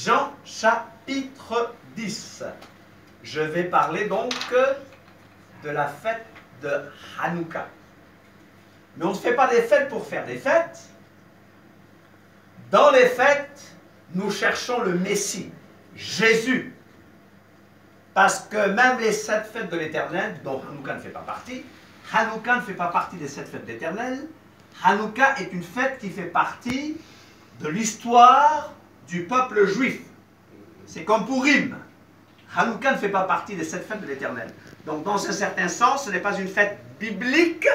Jean chapitre 10. Je vais parler donc de la fête de Hanouka. Mais on ne fait pas des fêtes pour faire des fêtes. Dans les fêtes, nous cherchons le Messie, Jésus. Parce que même les 7 fêtes de l'Éternel, dont Hanouka ne fait pas partie, Hanouka ne fait pas partie des 7 fêtes de l'Éternel. Hanouka est une fête qui fait partie de l'histoire du peuple juif. C'est comme Purim. Hanouka ne fait pas partie des 7 fêtes de l'Éternel. Donc dans un certain sens, ce n'est pas une fête biblique,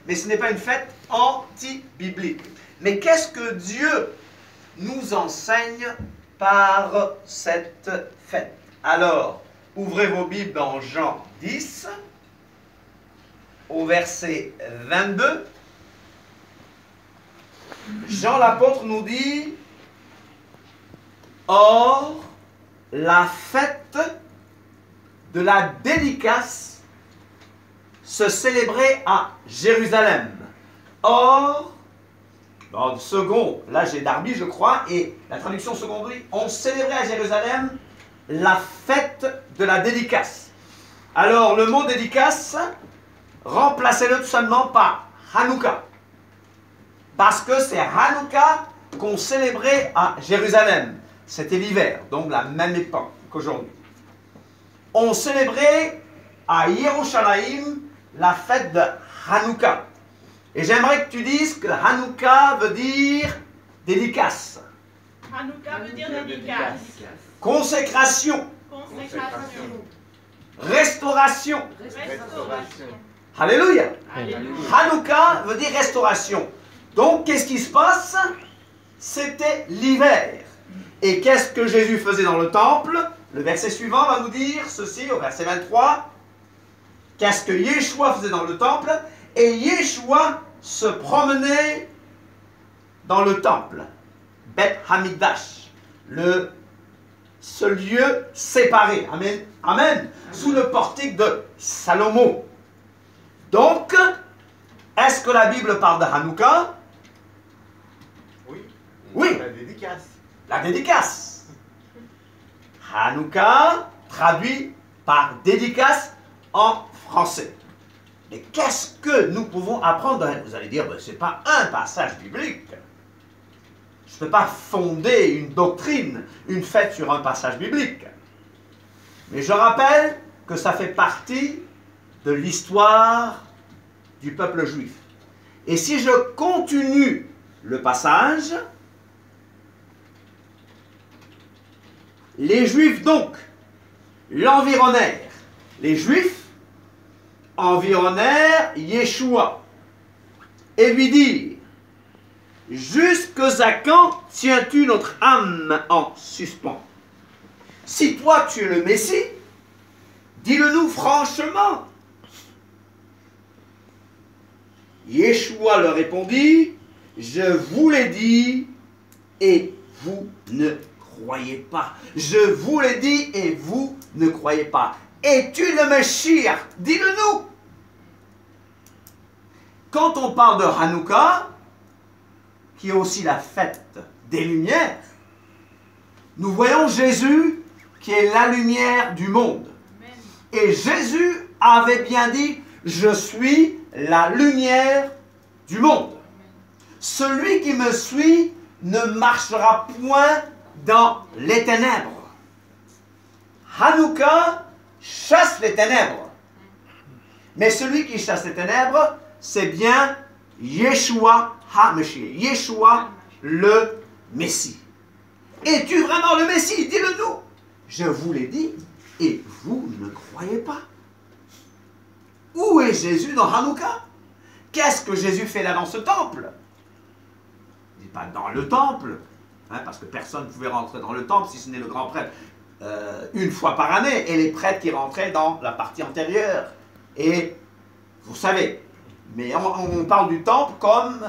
mais ce n'est pas une fête anti-biblique. Mais qu'est-ce que Dieu nous enseigne par cette fête? Alors, ouvrez vos Bibles dans Jean 10, au verset 22. Jean l'apôtre nous dit: or, la fête de la dédicace se célébrait à Jérusalem. Or, dans le second, là j'ai Darby je crois, et la traduction seconde dit: on célébrait à Jérusalem la fête de la dédicace. Alors le mot dédicace, remplacez-le tout simplement par Hanouka. Parce que c'est Hanouka qu'on célébrait à Jérusalem. C'était l'hiver, donc la même époque qu'aujourd'hui. On célébrait à Yerushalayim la fête de Hanouka. Et j'aimerais que tu dises que Hanouka veut dire dédicace. Hanouka veut dire dédicace. Consécration. Consécration. Restauration. Restauration. Alléluia. Alléluia. Hanouka veut dire restauration. Donc, qu'est-ce qui se passe? C'était l'hiver. Et qu'est-ce que Jésus faisait dans le temple? Le verset suivant va nous dire ceci, au verset 23. Qu'est-ce que Yeshua faisait dans le temple? Et Yeshua se promenait dans le temple. Beth Hamikdash. Ce lieu séparé. Amen. Amen. Sous le portique de Salomon. Donc, est-ce que la Bible parle de Hanouka? Oui. Oui. La dédicace. La dédicace. Hanouka, traduit par dédicace en français. Mais qu'est-ce que nous pouvons apprendre? Vous allez dire, ce n'est pas un passage biblique. Je ne peux pas fonder une doctrine, une fête sur un passage biblique. Mais je rappelle que ça fait partie de l'histoire du peuple juif. Et si je continue le passage, les Juifs donc l'environnèrent. Les Juifs environnèrent Yeshua et lui dirent: jusque à quand tiens-tu notre âme en suspens? Si toi tu es le Messie, dis-le-nous franchement. Yeshua leur répondit: je vous l'ai dit et vous ne croyez pas. Je vous l'ai dit et vous ne croyez pas. Es-tu le Messie? Dis-le-nous. Quand on parle de Hanouka, qui est aussi la fête des Lumières, nous voyons Jésus qui est la lumière du monde. Et Jésus avait bien dit: je suis la lumière du monde. Celui qui me suit ne marchera point dans les ténèbres. Hanouka chasse les ténèbres. Mais celui qui chasse les ténèbres, c'est bien Yeshua HaMashiach, Yeshua le Messie. Es-tu vraiment le Messie? Dis-le-nous. Je vous l'ai dit et vous ne croyez pas. Où est Jésus dans Hanouka? Qu'est-ce que Jésus fait là dans ce temple? Il n'est pas dans le temple, hein, parce que personne ne pouvait rentrer dans le temple si ce n'est le grand prêtre une fois par année, et les prêtres qui rentraient dans la partie antérieure. Et vous savez, mais on parle du temple comme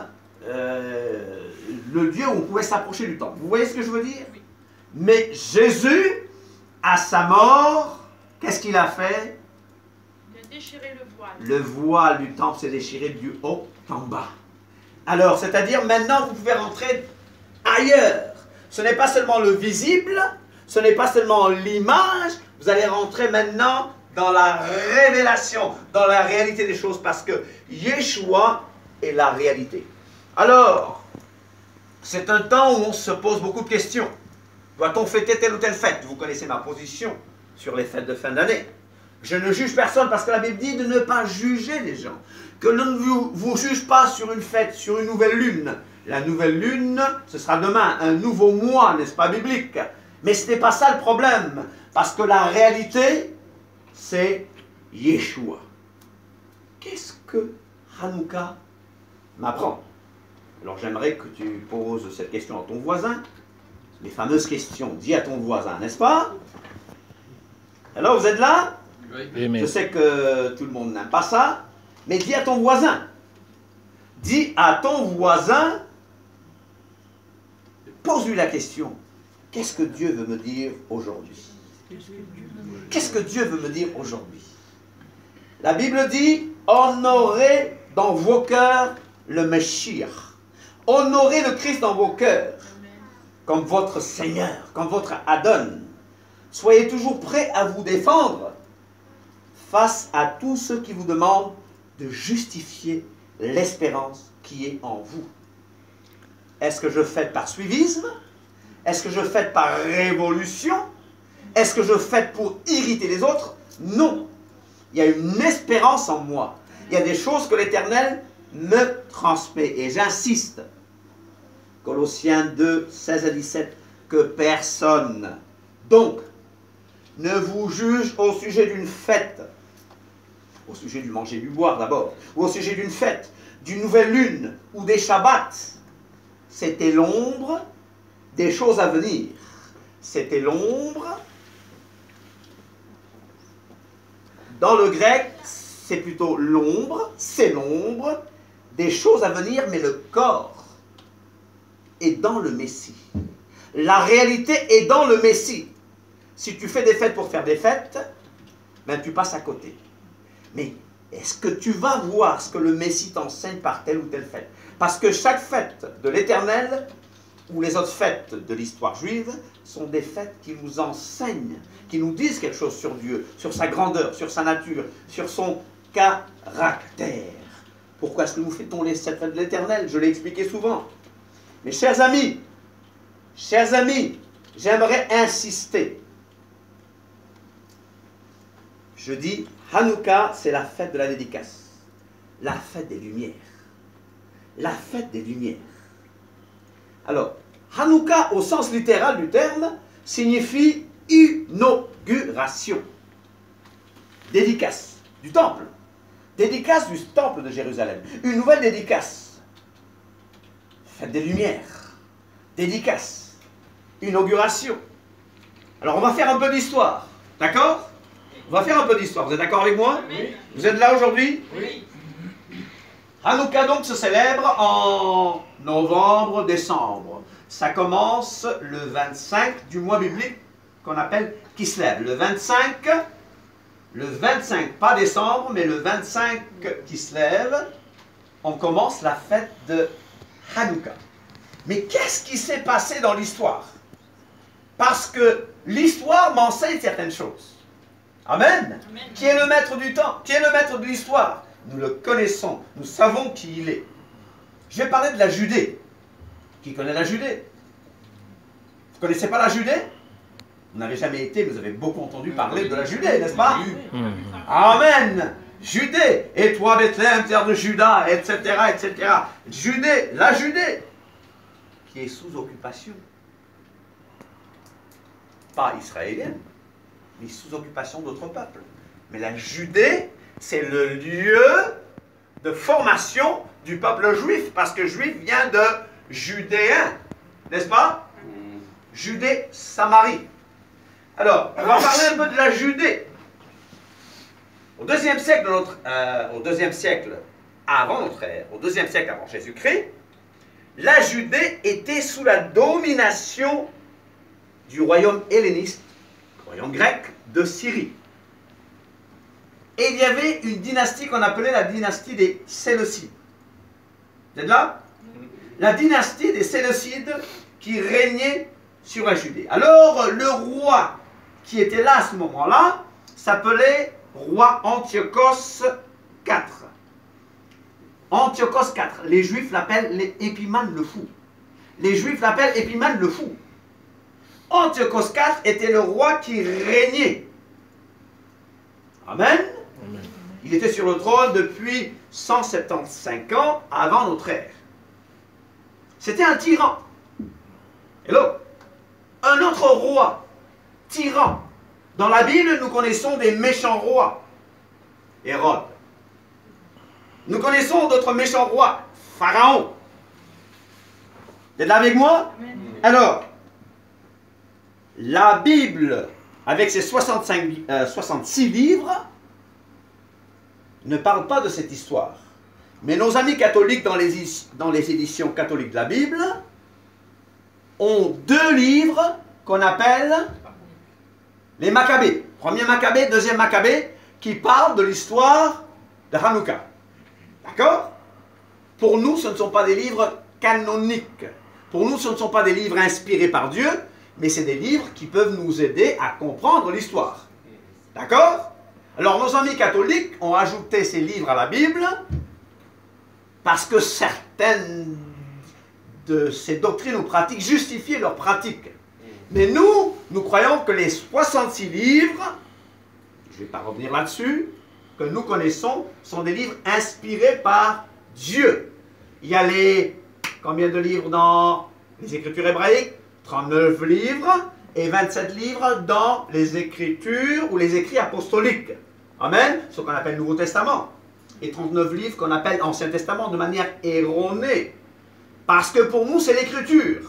le lieu où on pouvait s'approcher du temple. Vous voyez ce que je veux dire? Mais Jésus, à sa mort, qu'est-ce qu'il a fait? Il a déchiré le voile. Le voile du temple s'est déchiré du haut en bas. Alors, c'est-à-dire maintenant vous pouvez rentrer ailleurs. Ce n'est pas seulement le visible, Ce n'est pas seulement l'image, vous allez rentrer maintenant dans la révélation, dans la réalité des choses, parce que Yeshua est la réalité. Alors, c'est un temps où on se pose beaucoup de questions. Doit-on fêter telle ou telle fête? Vous connaissez ma position sur les fêtes de fin d'année. Je ne juge personne parce que la Bible dit de ne pas juger les gens. Que l'on ne vous juge pas sur une fête, sur une nouvelle lune. La nouvelle lune, ce sera demain, un nouveau mois, n'est-ce pas biblique? Mais ce n'est pas ça le problème. Parce que la réalité, c'est Yeshua. Qu'est-ce que Hanouka m'apprend? Alors j'aimerais que tu poses cette question à ton voisin. Les fameuses questions. Dis à ton voisin, n'est-ce pas? Alors vous êtes là? Oui. Je sais que tout le monde n'aime pas ça, mais dis à ton voisin. Dis à ton voisin, pose-lui la question. Qu'est-ce que Dieu veut me dire aujourd'hui? Qu'est-ce que Dieu veut me dire aujourd'hui? La Bible dit, honorez dans vos cœurs le Meshiach. Honorez le Christ dans vos cœurs, comme votre Seigneur, comme votre Adon. Soyez toujours prêts à vous défendre face à tous ceux qui vous demandent de justifier l'espérance qui est en vous. Est-ce que je fête par suivisme? Est-ce que je fête par révolution? Est-ce que je fête pour irriter les autres? Non. Il y a une espérance en moi. Il y a des choses que l'Éternel me transmet. Et j'insiste. Colossiens 2, 16 à 17. Que personne, donc, ne vous juge au sujet d'une fête. Au sujet du manger et du boire d'abord. Ou au sujet d'une fête, d'une nouvelle lune ou des Shabbats. C'était l'ombre des choses à venir. C'était l'ombre. Dans le grec, c'est plutôt l'ombre, c'est l'ombre des choses à venir, mais le corps est dans le Messie. La réalité est dans le Messie. Si tu fais des fêtes pour faire des fêtes, ben tu passes à côté. Mais est-ce que tu vas voir ce que le Messie t'enseigne par telle ou telle fête? Parce que chaque fête de l'Éternel, ou les autres fêtes de l'histoire juive, sont des fêtes qui nous enseignent, qui nous disent quelque chose sur Dieu, sur sa grandeur, sur sa nature, sur son caractère. Pourquoi est-ce que nous fêtons cette fête de l'Éternel? Je l'ai expliqué souvent. Mais chers amis, j'aimerais insister. Je dis, Hanouka, c'est la fête de la dédicace, la fête des Lumières. La fête des Lumières. Alors, Hanouka, au sens littéral du terme, signifie inauguration. Dédicace du temple. Dédicace du temple de Jérusalem. Une nouvelle dédicace. Fête des Lumières. Dédicace. Inauguration. Alors, on va faire un peu d'histoire. D'accord? On va faire un peu d'histoire. Vous êtes d'accord avec moi? Oui. Vous êtes là aujourd'hui? Oui. Hanouka donc se célèbre en novembre, décembre. Ça commence le 25 du mois biblique qu'on appelle Kislev. Le 25, pas décembre, mais le 25 Kislev, on commence la fête de Hanouka. Mais qu'est-ce qui s'est passé dans l'histoire? Parce que l'histoire m'enseigne certaines choses. Amen. Amen. Qui est le maître du temps? Qui est le maître de l'histoire? Nous le connaissons, nous savons qui il est. Je vais parler de la Judée. Qui connaît la Judée? Vous ne connaissez pas la Judée? Vous n'avez jamais été, mais vous avez beaucoup entendu parler de la Judée, n'est-ce pas? Amen. Judée, et toi Bethléem, terre de Juda, etc., etc. Judée, la Judée, qui est sous occupation. Pas israélienne, mais sous occupation d'autres peuples. Mais la Judée, c'est le lieu de formation du peuple juif, parce que juif vient de judéen, n'est-ce pas? Judée, Samarie. Alors, on va parler un peu de la Judée. Au deuxième siècle avant notre ère, au deuxième siècle avant Jésus-Christ, la Judée était sous la domination du royaume helléniste, royaume grec, de Syrie. Et il y avait une dynastie qu'on appelait la dynastie des Séleucides. Vous êtes là? La dynastie des Séleucides qui régnait sur la Judée. Alors, le roi qui était là à ce moment-là s'appelait roi Antiochos IV. Antiochos IV. Les Juifs l'appellent Épimane le fou. Les Juifs l'appellent Épimane le fou. Antiochos IV était le roi qui régnait. Amen. Amen. Il était sur le trône depuis 175 ans avant notre ère. C'était un tyran. Hello. Un autre roi, tyran. Dans la Bible, nous connaissons des méchants rois. Hérode. Nous connaissons d'autres méchants rois. Pharaon. Vous êtes là avec moi? Amen. Alors, la Bible, avec ses 66 livres, ne parle pas de cette histoire. Mais nos amis catholiques dans les éditions catholiques de la Bible ont 2 livres qu'on appelle les Maccabées. Premier Maccabée, deuxième Maccabée, qui parlent de l'histoire de Hanouka. D'accord? Pour nous, ce ne sont pas des livres canoniques. Pour nous, ce ne sont pas des livres inspirés par Dieu, mais c'est des livres qui peuvent nous aider à comprendre l'histoire. D'accord? Alors, nos amis catholiques ont ajouté ces livres à la Bible parce que certaines de ces doctrines ou pratiques justifiaient leurs pratiques. Mais nous croyons que les 66 livres, je ne vais pas revenir là-dessus, que nous connaissons, sont des livres inspirés par Dieu. Il y a combien de livres dans les Écritures hébraïques? 39 livres et 27 livres dans les Écritures ou les écrits apostoliques. Amen, ce qu'on appelle Nouveau Testament. Et 39 livres qu'on appelle Ancien Testament de manière erronée. Parce que pour nous, c'est l'Écriture.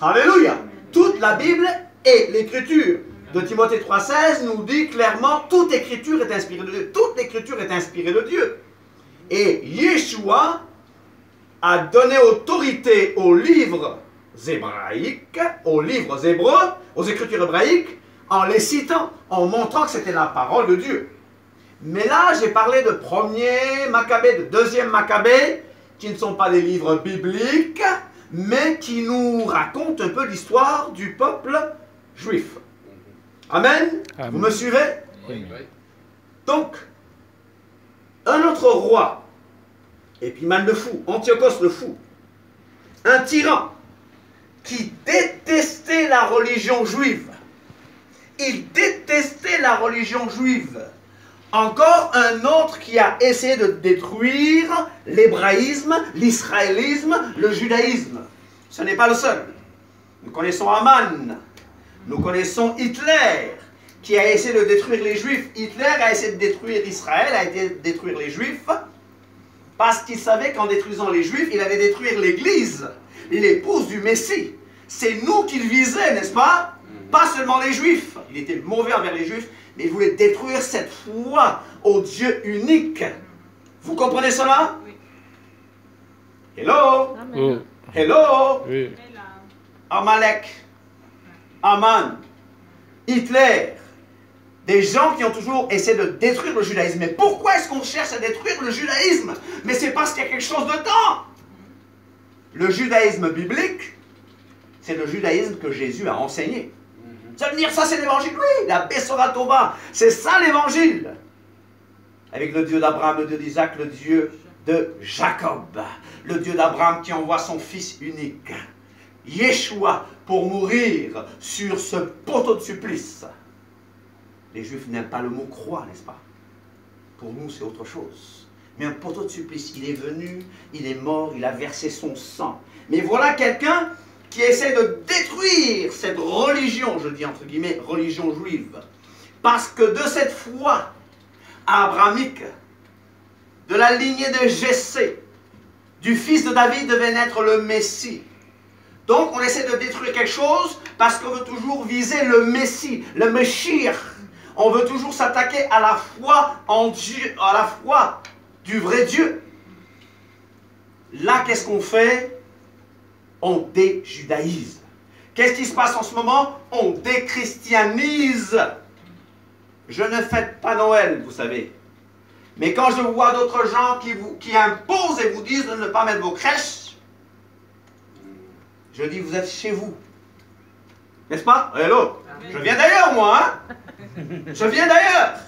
Alléluia. Toute la Bible est l'Écriture. De Timothée 3,16 nous dit clairement, toute Écriture est inspirée de Dieu. Toute l'Écriture est inspirée de Dieu. Et Yeshua a donné autorité aux livres hébraïques, aux livres hébreux, aux Écritures hébraïques, en les citant, en montrant que c'était la parole de Dieu. Mais là, j'ai parlé de premier Maccabée, de deuxième Maccabée, qui ne sont pas des livres bibliques, mais qui nous racontent un peu l'histoire du peuple juif. Amen. Amen. Vous me suivez? Oui. Donc, un autre roi, Épimane le fou, Antiochos le fou, un tyran qui détestait la religion juive. Il détestait la religion juive. Encore un autre qui a essayé de détruire l'hébraïsme, l'israélisme, le judaïsme. Ce n'est pas le seul. Nous connaissons Haman. Nous connaissons Hitler, qui a essayé de détruire les Juifs. Hitler a essayé de détruire Israël, a essayé de détruire les Juifs, parce qu'il savait qu'en détruisant les Juifs, il allait détruire l'Église, l'épouse du Messie. C'est nous qu'il visait, n'est-ce pas? Pas seulement les Juifs. Il était mauvais envers les Juifs, mais il voulait détruire cette foi au Dieu unique. Vous comprenez cela? Oui. Hello? Oh, Hello? oui. Elle est là. Amalek, Haman, Hitler, des gens qui ont toujours essayé de détruire le judaïsme. Mais pourquoi est-ce qu'on cherche à détruire le judaïsme? Mais c'est parce qu'il y a quelque chose dedans. Le judaïsme biblique, c'est le judaïsme que Jésus a enseigné. Ça veut dire, ça c'est l'évangile, oui, la Bessora Tova, c'est ça l'évangile. Avec le Dieu d'Abraham, le Dieu d'Isaac, le Dieu de Jacob, le Dieu d'Abraham qui envoie son fils unique, Yeshua, pour mourir sur ce poteau de supplice. Les Juifs n'aiment pas le mot croix, n'est-ce pas? Pour nous, c'est autre chose. Mais un poteau de supplice, il est venu, il est mort, il a versé son sang. Mais voilà quelqu'un qui essaie de détruire cette religion, je dis entre guillemets, religion juive. Parce que de cette foi abrahamique, de la lignée de Jessé, du fils de David devait naître le Messie. Donc on essaie de détruire quelque chose parce qu'on veut toujours viser le Messie, le Messie. On veut toujours s'attaquer à la foi en Dieu, à la foi du vrai Dieu. Là, qu'est-ce qu'on fait? On déjudaïse. Qu'est-ce qui se passe en ce moment? On déchristianise. Je ne fête pas Noël, vous savez. Mais quand je vois d'autres gens qui imposent et vous disent de ne pas mettre vos crèches, je dis, vous êtes chez vous. N'est-ce pas? Hello. Je viens d'ailleurs, moi, hein? Je viens d'ailleurs.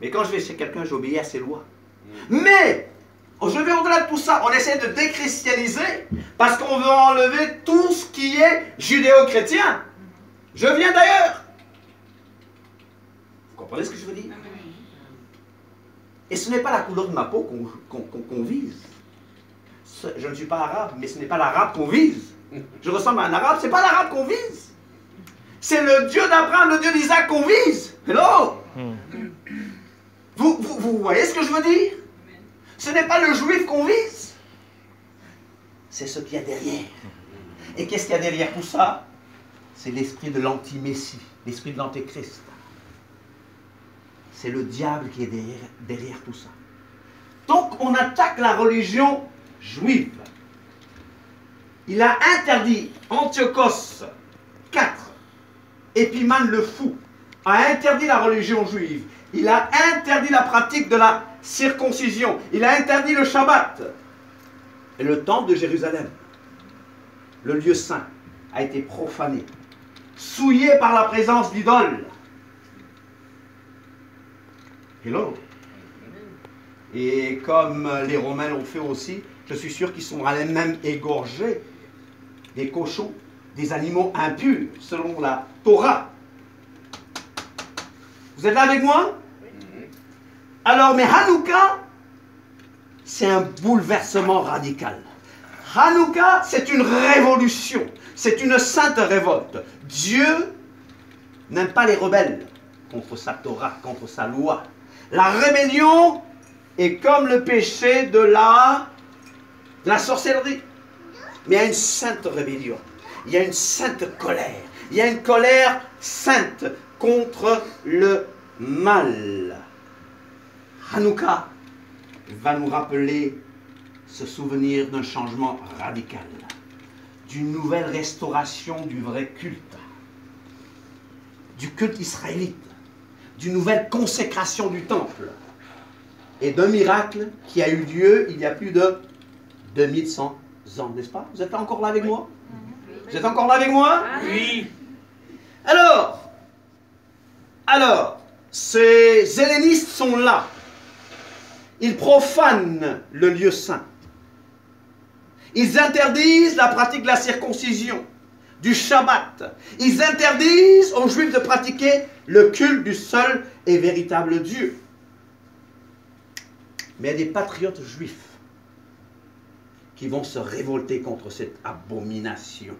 Mais quand je vais chez quelqu'un, j'obéis à ses lois. Mais, je vais au-delà de tout ça. On essaie de déchristianiser parce qu'on veut enlever tout ce qui est judéo-chrétien. Je viens d'ailleurs. Vous comprenez ce que je veux dire? Et ce n'est pas la couleur de ma peau qu'on vise. Je ne suis pas arabe, mais ce n'est pas l'arabe qu'on vise. Je ressemble à un arabe, ce n'est pas l'arabe qu'on vise. C'est le Dieu d'Abraham, le Dieu d'Isaac qu'on vise. Hello? Vous voyez ce que je veux dire? Ce n'est pas le juif qu'on vise. C'est ce qu'il y a derrière. Et qu'est-ce qu'il y a derrière tout ça? C'est l'esprit de l'anti-messie, l'esprit de l'antéchrist. C'est le diable qui est derrière tout ça. Donc on attaque la religion juive. Il a interdit, Antiochos IV, Épimane le fou, a interdit la religion juive. Il a interdit la pratique de la circoncision. Il a interdit le Shabbat. Et le temple de Jérusalem, le lieu saint, a été profané, souillé par la présence d'idoles. Hello. Et comme les Romains l'ont fait aussi, je suis sûr qu'ils sont allés même égorger des cochons, des animaux impurs, selon la Torah. Vous êtes là avec moi? Alors, mais Hanouka, c'est un bouleversement radical. Hanouka, c'est une révolution. C'est une sainte révolte. Dieu n'aime pas les rebelles contre sa Torah, contre sa loi. La rébellion est comme le péché de la sorcellerie. Mais il y a une sainte rébellion. Il y a une sainte colère. Il y a une colère sainte contre le mal. Hanouka va nous rappeler ce souvenir d'un changement radical, d'une nouvelle restauration du vrai culte, du culte israélite, d'une nouvelle consécration du temple et d'un miracle qui a eu lieu il y a plus de 2100 ans, n'est-ce pas? Vous êtes encore là avec moi? Vous êtes encore là avec moi? Oui. Alors, ces hellénistes sont là. Ils profanent le lieu saint. Ils interdisent la pratique de la circoncision, du Shabbat. Ils interdisent aux Juifs de pratiquer le culte du seul et véritable Dieu. Mais il y a des patriotes juifs qui vont se révolter contre cette abomination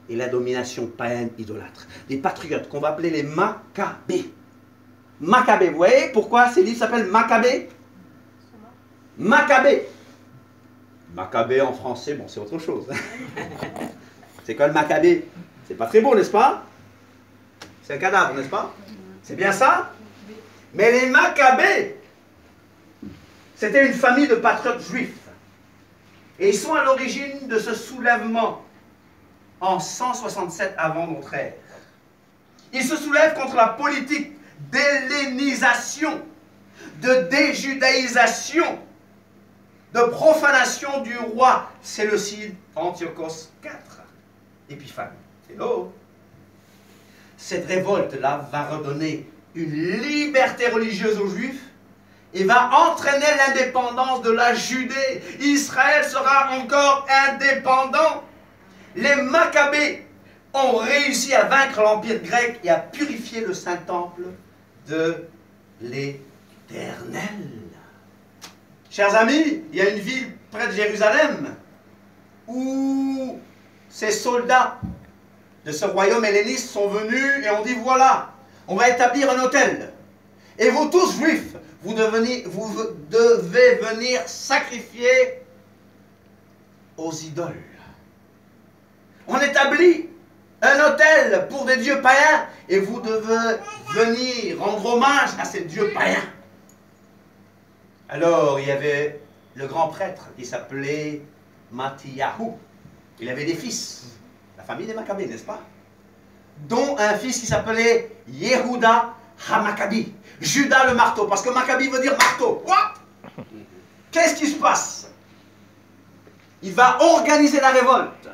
et la domination païenne idolâtre. Des patriotes qu'on va appeler les Maccabées. Maccabées, vous voyez pourquoi ces livres s'appellent Maccabées? Maccabées. Maccabée en français, bon, c'est autre chose. C'est quoi le Maccabée? C'est pas très beau, n'est-ce pas? C'est un cadavre, n'est-ce pas? C'est bien ça? Mais les Maccabées, c'était une famille de patriotes juifs. Et ils sont à l'origine de ce soulèvement en 167 avant notre ère. Ils se soulèvent contre la politique d'hellénisation, de déjudaïsation, de profanation du roi séleucide Antiochos IV, Épiphane. Hello. Cette révolte-là va redonner une liberté religieuse aux Juifs et va entraîner l'indépendance de la Judée. Israël sera encore indépendant. Les Maccabées ont réussi à vaincre l'Empire grec et à purifier le Saint-Temple de l'Éternel. Chers amis, il y a une ville près de Jérusalem où ces soldats de ce royaume helléniste sont venus et ont dit, voilà, on va établir un autel. Et vous tous juifs, vous devez venir sacrifier aux idoles. On établit un autel pour des dieux païens et vous devez venir rendre hommage à ces dieux païens. Alors, il y avait le grand prêtre qui s'appelait Mattiyahu. Il avait des fils, la famille des Maccabées, n'est-ce pas? Dont un fils qui s'appelait Yehuda HaMaccabi. Judas le marteau, parce que Maccabi veut dire marteau. Qu'est-ce qui se passe? Il va organiser la révolte.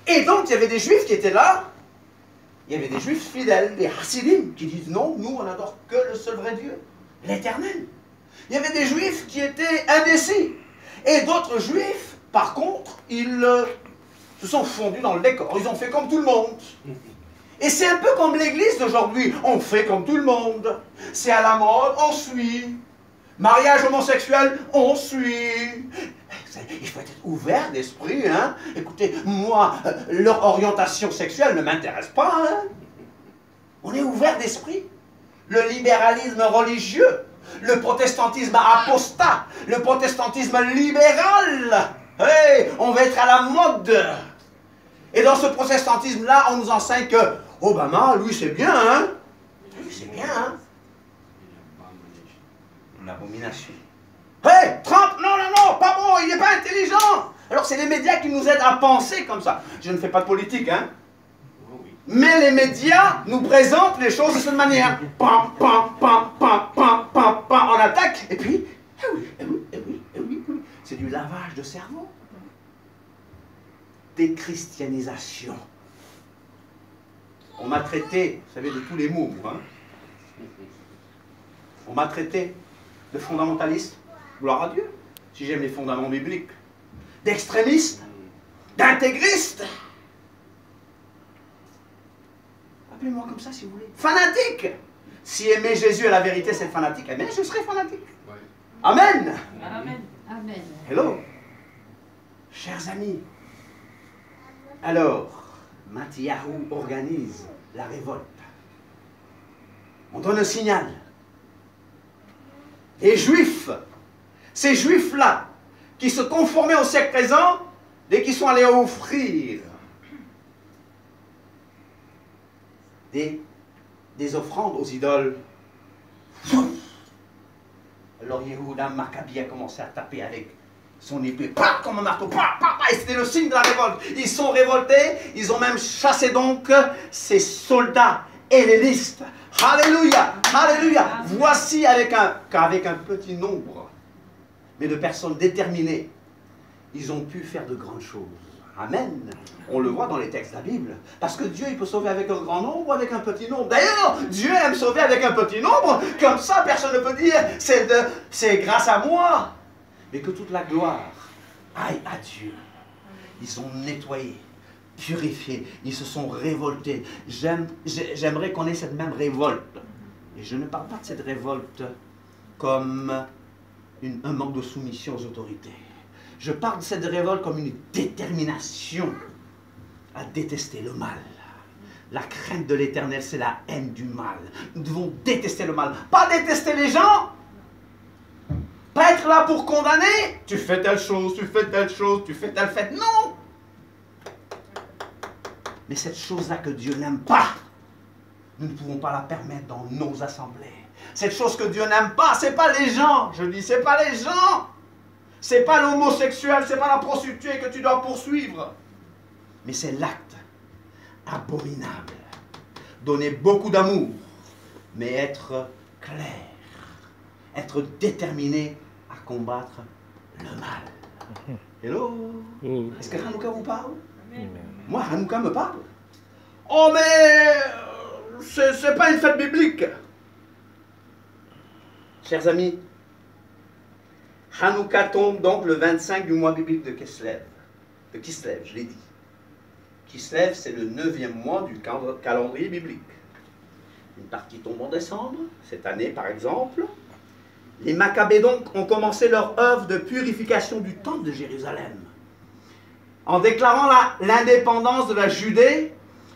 Et donc, il y avait des juifs qui étaient là. Il y avait des juifs fidèles, des chassidim, qui disent non, nous, on n'adore que le seul vrai Dieu, l'Éternel. Il y avait des juifs qui étaient indécis. Et d'autres juifs, par contre, ils se sont fondus dans le décor. Ils ont fait comme tout le monde. Et c'est un peu comme l'église d'aujourd'hui. On fait comme tout le monde. C'est à la mode, on suit. Mariage homosexuel, on suit. Il faut être ouvert d'esprit, hein. Écoutez, moi, leur orientation sexuelle ne m'intéresse pas, hein. On est ouvert d'esprit. Le libéralisme religieux, le protestantisme apostat, le protestantisme libéral. Hey, on va être à la mode. Et dans ce protestantisme-là, on nous enseigne que Obama, lui, c'est bien, hein. Lui, c'est bien, hein. Une abomination. Hey, Trump, non, non, non, pas bon, il n'est pas intelligent. Alors c'est les médias qui nous aident à penser comme ça. Je ne fais pas de politique, hein. Mais les médias nous présentent les choses de cette manière. Pam, pam, pam, pam, pam, pam, pam, on attaque. Et puis, oui. C'est du lavage de cerveau. Déchristianisation. On m'a traité, vous savez, de tous les mots, hein. On m'a traité de fondamentaliste. Gloire à Dieu, si j'aime les fondements bibliques. D'extrémiste, d'intégriste. Appelez-moi comme ça si vous voulez. Fanatique. Si aimer Jésus et la vérité c'est fanatique, eh bien je serai fanatique. Ouais. Amen. Amen. Amen. Hello. Chers amis. Alors, Netanyahou organise la révolte. On donne un signal. Les Juifs, ces Juifs-là, qui se conformaient au siècle présent, dès qu'ils sont allés offrir des offrandes aux idoles, alors Yehuda Maccabi a commencé à taper avec son épée, comme un marteau, et c'était le signe de la révolte. Ils sont révoltés, ils ont même chassé donc ces soldats hellénistes. Alléluia, alléluia. Voici qu'avec un petit nombre, mais de personnes déterminées, ils ont pu faire de grandes choses. Amen. On le voit dans les textes de la Bible. Parce que Dieu, il peut sauver avec un grand nombre ou avec un petit nombre. D'ailleurs, Dieu aime sauver avec un petit nombre. Comme ça, personne ne peut dire, c'est grâce à moi. Mais que toute la gloire aille à Dieu. Ils ont nettoyé, purifié, ils se sont révoltés. J'aimerais qu'on ait cette même révolte. Et je ne parle pas de cette révolte comme un manque de soumission aux autorités. Je parle de cette révolte comme une détermination à détester le mal. La crainte de l'Éternel, c'est la haine du mal. Nous devons détester le mal. Pas détester les gens. Pas être là pour condamner. Tu fais telle chose, tu fais telle chose, tu fais telle fête. Non. Mais cette chose-là que Dieu n'aime pas, nous ne pouvons pas la permettre dans nos assemblées. Cette chose que Dieu n'aime pas, ce n'est pas les gens. Je dis, ce n'est pas les gens. Ce n'est pas l'homosexuel, ce n'est pas la prostituée que tu dois poursuivre. Mais c'est l'acte abominable. Donner beaucoup d'amour, mais être clair. Être déterminé à combattre le mal. Hello? Est-ce que Hanouka vous parle? Amen. Moi, Hanouka me parle. Oh, mais c'est pas une fête biblique. Chers amis, Hanouka tombe donc le 25 du mois biblique de Kislev. De Kislev, je l'ai dit. Kislev, c'est le 9e mois du calendrier biblique. Une partie tombe en décembre, cette année par exemple. Les Maccabées donc ont commencé leur œuvre de purification du temple de Jérusalem. En déclarant l'indépendance de la Judée,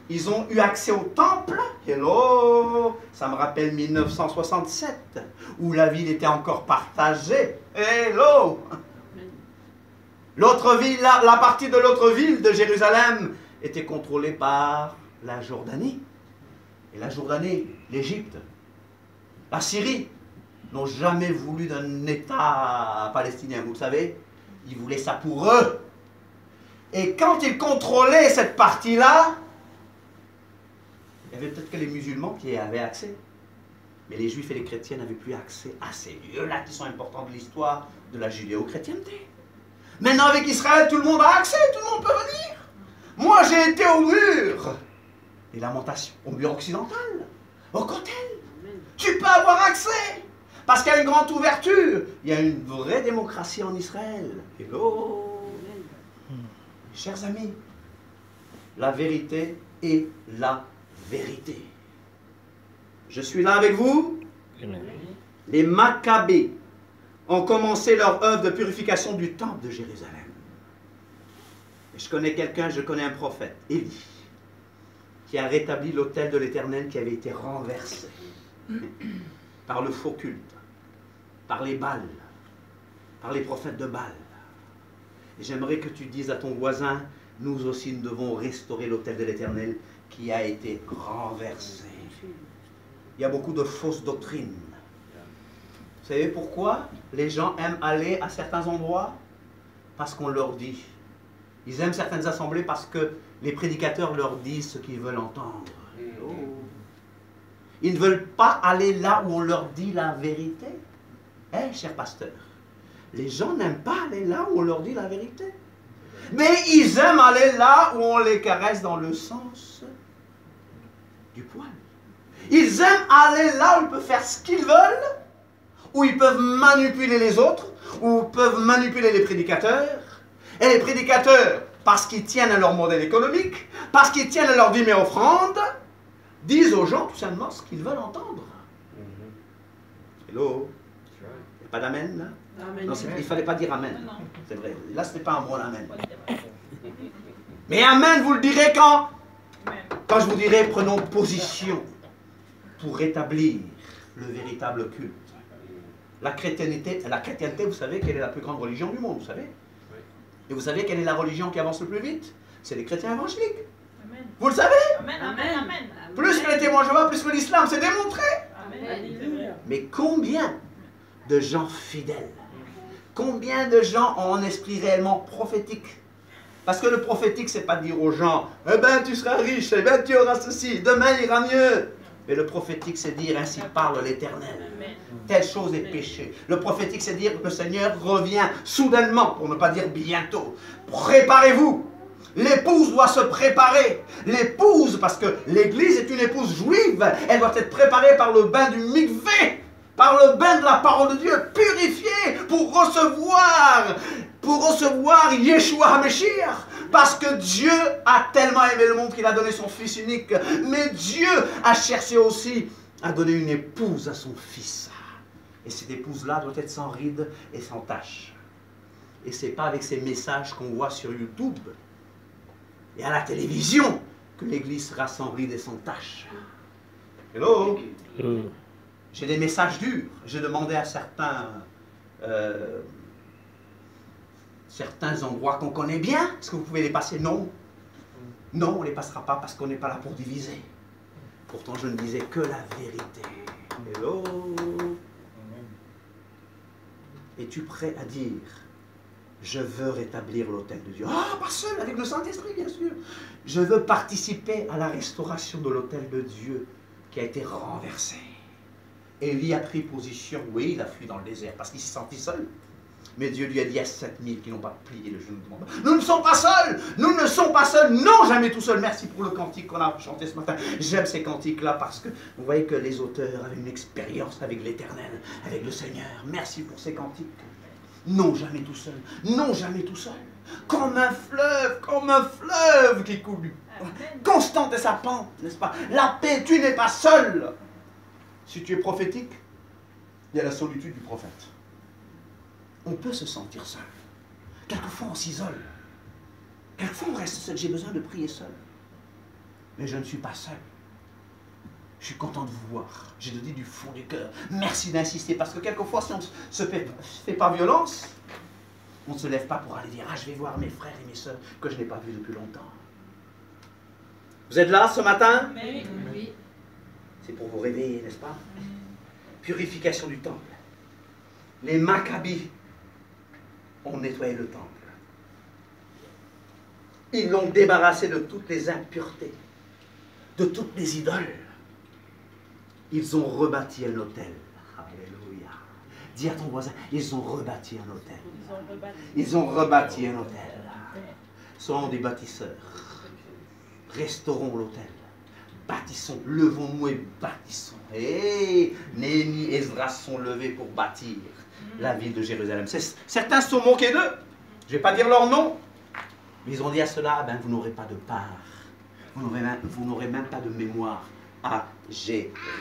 ils ont eu accès au temple. Hello, ça me rappelle 1967, où la ville était encore partagée. Hello. L'autre ville, la partie de l'autre ville de Jérusalem était contrôlée par la Jordanie. Et la Jordanie, l'Égypte, la Syrie, n'ont jamais voulu d'un État palestinien, vous le savez. Ils voulaient ça pour eux. Et quand ils contrôlaient cette partie-là, il y avait peut-être que les musulmans qui y avaient accès. Mais les juifs et les chrétiens n'avaient plus accès à ces lieux-là qui sont importants de l'histoire de la judéo-chrétienté. Maintenant avec Israël, tout le monde a accès, tout le monde peut venir. Moi, j'ai été au mur. Les lamentations, au mur occidental, au Kotel. Tu peux avoir accès. Parce qu'il y a une grande ouverture. Il y a une vraie démocratie en Israël. Hello. Chers amis, la vérité est la vérité. Je suis là avec vous. Les Maccabées ont commencé leur œuvre de purification du temple de Jérusalem. Et je connais quelqu'un, je connais un prophète, Élie, qui a rétabli l'autel de l'Éternel qui avait été renversé par le faux culte, par les Baals, par les prophètes de Baal. Et j'aimerais que tu dises à ton voisin, nous aussi nous devons restaurer l'autel de l'Éternel qui a été renversé. Il y a beaucoup de fausses doctrines. Vous savez pourquoi les gens aiment aller à certains endroits? Parce qu'on leur dit. Ils aiment certaines assemblées parce que les prédicateurs leur disent ce qu'ils veulent entendre. Ils ne veulent pas aller là où on leur dit la vérité. Eh, cher pasteur, les gens n'aiment pas aller là où on leur dit la vérité. Mais ils aiment aller là où on les caresse dans le sens du poil. Ils aiment aller là où ils peuvent faire ce qu'ils veulent, où ils peuvent manipuler les autres, où ils peuvent manipuler les prédicateurs. Et les prédicateurs, parce qu'ils tiennent à leur modèle économique, parce qu'ils tiennent à leur dîmes et offrandes, disent aux gens tout simplement ce qu'ils veulent entendre. Hello? Il n'y a pas d'amen là? Non, il ne fallait pas dire amen. C'est vrai. Là, ce n'est pas un bon amen. Mais amen, vous le direz quand? Quand je vous dirai, prenons position pour rétablir le véritable culte. La chrétienté, vous savez quelle est la plus grande religion du monde, vous savez? Et vous savez quelle est la religion qui avance le plus vite? C'est les chrétiens évangéliques. Amen. Vous le savez? Amen, amen, amen. Plus que les témoins de Jéhovah, plus que l'islam, c'est démontré. Amen. Mais combien de gens fidèles, combien de gens ont un esprit réellement prophétique? Parce que le prophétique, c'est pas dire aux gens, eh ben tu seras riche, eh ben tu auras ceci, demain ira mieux. Mais le prophétique, c'est dire, ainsi parle l'Éternel. Telle chose est péché. Le prophétique, c'est dire que le Seigneur revient soudainement, pour ne pas dire bientôt. Préparez-vous. L'épouse doit se préparer. L'épouse, parce que l'Église est une épouse juive, elle doit être préparée par le bain du mikvé, par le bain de la parole de Dieu, purifiée pour recevoir Yeshua HaMashiach. Parce que Dieu a tellement aimé le monde qu'il a donné son Fils unique. Mais Dieu a cherché aussi à donner une épouse à son Fils. Et cette épouse-là doit être sans rides et sans tache. Et ce n'est pas avec ces messages qu'on voit sur YouTube et à la télévision que l'Église sera sans rides et sans tache. Hello? J'ai des messages durs. J'ai demandé à certains endroits qu'on connaît bien. Est-ce que vous pouvez les passer? Non. Non, on ne les passera pas parce qu'on n'est pas là pour diviser. Pourtant, je ne disais que la vérité. Hello? Es-tu prêt à dire, je veux rétablir l'autel de Dieu? Ah, pas seul, avec le Saint-Esprit, bien sûr. Je veux participer à la restauration de l'autel de Dieu qui a été renversé. Élie a pris position, oui, il a fui dans le désert parce qu'il s'est senti seul. Mais Dieu lui a dit à 7000 qui n'ont pas plié le genou devant. Nous ne sommes pas seuls! Nous ne sommes pas seuls! Non, jamais tout seul! Merci pour le cantique qu'on a chanté ce matin. J'aime ces cantiques-là parce que vous voyez que les auteurs avaient une expérience avec l'Éternel, avec le Seigneur. Merci pour ces cantiques. Non, jamais tout seul. Non, jamais tout seul. Comme un fleuve qui coule. Constante est sa pente, n'est-ce pas? La paix, tu n'es pas seul. Si tu es prophétique, il y a la solitude du prophète. On peut se sentir seul. Quelquefois, on s'isole. Quelquefois, on reste seul. J'ai besoin de prier seul. Mais je ne suis pas seul. Je suis content de vous voir. Je le dis du fond du cœur. Merci d'insister. Parce que quelquefois, si on ne se fait pas violence, on ne se lève pas pour aller dire « Ah, je vais voir mes frères et mes sœurs que je n'ai pas vus depuis longtemps. » Vous êtes là ce matin? Oui. C'est pour vous réveiller, n'est-ce pas? Purification du temple. Les Maccabées ont nettoyé le temple. Ils l'ont débarrassé de toutes les impuretés, de toutes les idoles. Ils ont rebâti un autel. Alléluia. Dis à ton voisin, ils ont rebâti un autel. Ils ont rebâti un autel. Soyons des bâtisseurs. restaurons l'autel. Bâtissons, levons-nous et bâtissons. Et Néhémie, Esdras sont levés pour bâtir la ville de Jérusalem. Certains se sont moqués d'eux. Je ne vais pas dire leur nom. Mais ils ont dit à cela, ben, vous n'aurez pas de part. Vous n'aurez même pas de mémoire à Jérusalem.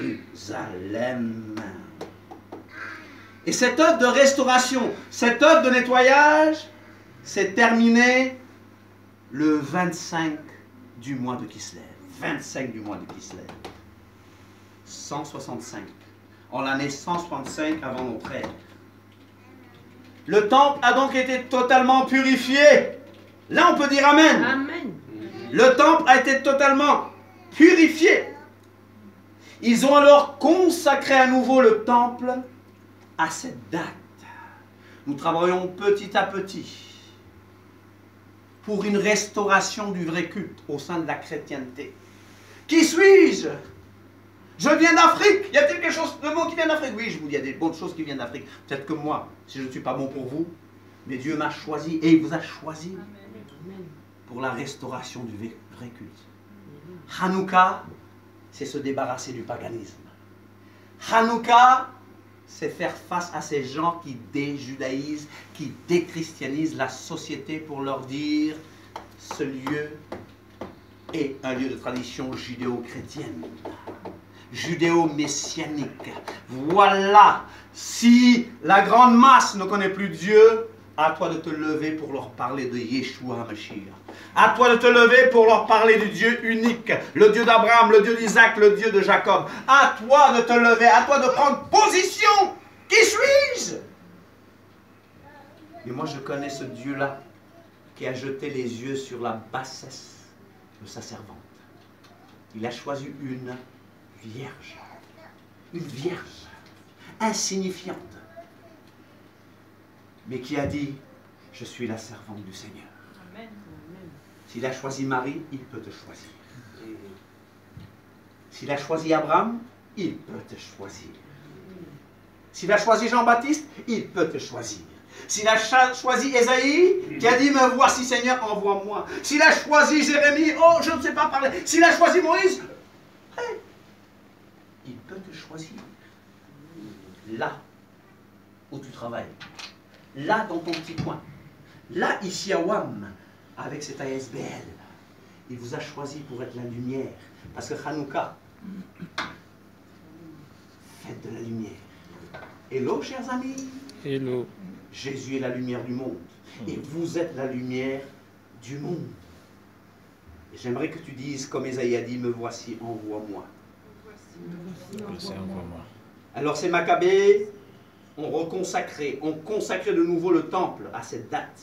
Et cette œuvre de restauration, cette œuvre de nettoyage, s'est terminée le 25 du mois de Kislev. 25 du mois de Kislev. 165. En l'année 165 avant notre ère. Le temple a donc été totalement purifié. Là, on peut dire Amen. Amen. Le temple a été totalement purifié. Ils ont alors consacré à nouveau le temple à cette date. Nous travaillons petit à petit pour une restauration du vrai culte au sein de la chrétienté. Qui suis-je? Je viens d'Afrique. Y a-t-il quelque chose de bon qui vient d'Afrique? Oui, je vous dis, il y a des bonnes choses qui viennent d'Afrique. Peut-être que moi, si je ne suis pas bon pour vous, mais Dieu m'a choisi et il vous a choisi pour la restauration du vrai culte. Hanouka, c'est se débarrasser du paganisme. Hanouka, c'est faire face à ces gens qui déjudaïsent, qui déchristianisent la société pour leur dire ce lieu est un lieu de tradition judéo-chrétienne, judéo-messianique. Voilà, si la grande masse ne connaît plus Dieu, à toi de te lever pour leur parler de Yeshua HaMashiach. À toi de te lever pour leur parler du Dieu unique, le Dieu d'Abraham, le Dieu d'Isaac, le Dieu de Jacob. À toi de te lever, à toi de prendre position. Qui suis-je? Mais moi je connais ce Dieu-là qui a jeté les yeux sur la bassesse de sa servante. Il a choisi une vierge, insignifiante, mais qui a dit, je suis la servante du Seigneur. Amen. S'il a choisi Marie, il peut te choisir. S'il a choisi Abraham, il peut te choisir. S'il a choisi Jean-Baptiste, il peut te choisir. S'il a choisi Ésaïe, qui a dit, me voici Seigneur, envoie-moi. S'il a choisi Jérémie, oh, je ne sais pas parler. S'il a choisi Moïse, hey, il peut te choisir. Là où tu travailles. Là dans ton petit coin. Là, ici à WAM, avec cet ASBL. Il vous a choisi pour être la lumière. Parce que Hanouka, faites de la lumière. Hello, chers amis. Hello. Jésus est la lumière du monde. Et vous êtes la lumière du monde. Et j'aimerais que tu dises, comme Ésaïe a dit, me voici, envoie-moi. Alors ces Maccabées ont consacré de nouveau le temple à cette date.